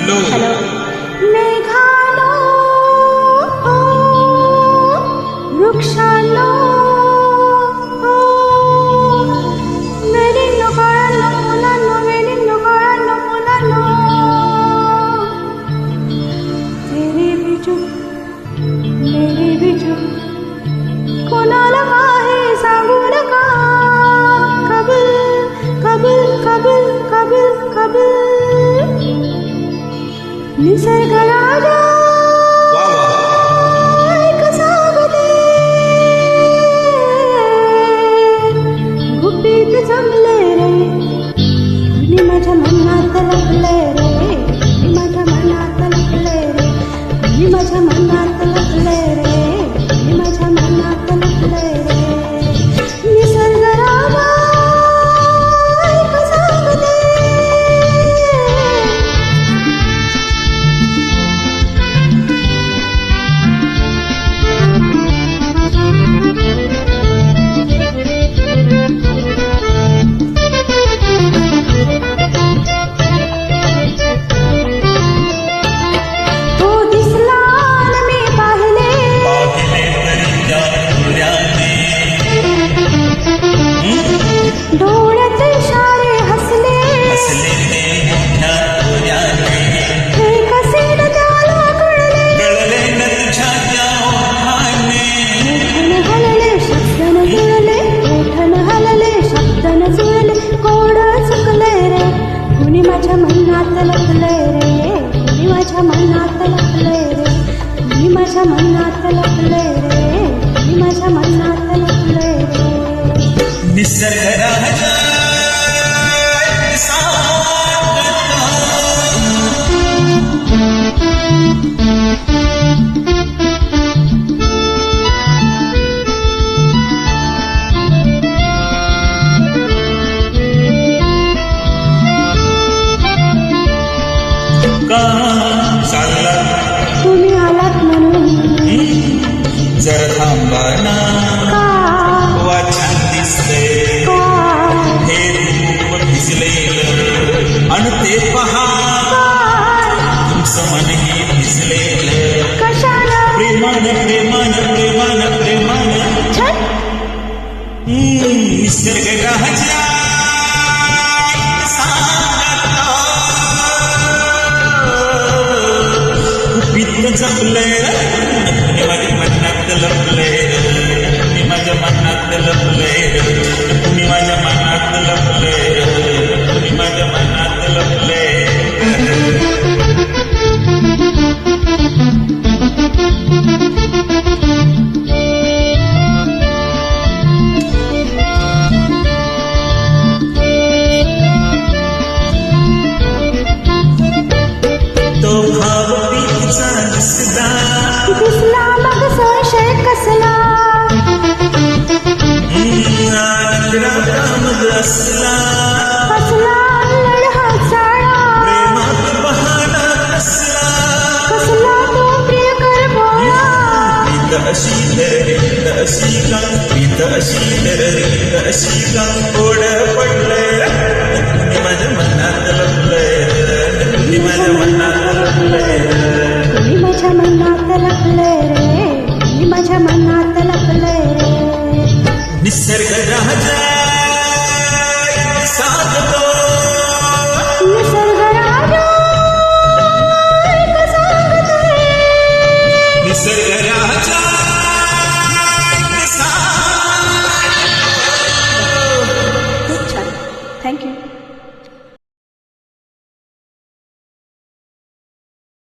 hello मेघानो वृक्षानो वेणींनो काळांनो फुलांनो वेणींनो काळांनो फुलांनो तेरे भी चुप मेरे भी चुप कोणाला काही सांगू नका कबूल कबूल कबूल कबूल कबूल निसर्ग राजा वा वा ऐक सांगते गुपित जमले रे कुणी माझ्या मनात लपले रे कुणी माझ्या मनात लपले रे कुणी माझ्या मनात लपले रे कुणी माझ्या मनात लपले रे निसर्ग राजा ऐक सांगते तो दिसला न मी पाहिले डोळ्याचे इशारे हसले हे कसे न त्याला कळले ओठन हलले शब्द न जुळले ओठन हलले शब्द न जुळले कोड चुकले रे कुणी माझ्या मनात लपले रे कुणी माझ्या मनात लपले रे कुणी माझ्या मनात लपले रे कुणी माझ्या मनात लपले रे निसर्ग राजा का चालला तुम्ही आलात म्हणून जरा थांबा ना का वा छान दिसते का हे रूप भिजलेलं आणि ते पहा तुमचं मनही भिजलेलं कशाला प्रेमानं प्रेमानं प्रेमानं प्रेमानं छट निसर्ग राजा गुपित जपले माझ्या मनात लपले माझ्या मनात लपले तुम्ही माझ्या मनात लपले तुम्ही माझ्या मनात लपले तो भावपीचा दिसला दिसला मग संशय कसला आनंदरागामध्ये असला कसला अल्लड हा चाळा प्रेमात बहाना असला कसला तो प्रियकर भोळा प्रीत अशी प्रीत अशी का प्रीत अशी का ओढ पडले तुम्ही माझ्या मनात लपले तुम्ही माझ्या मनात लपले तुम्ही माझ्या मनात लपले रे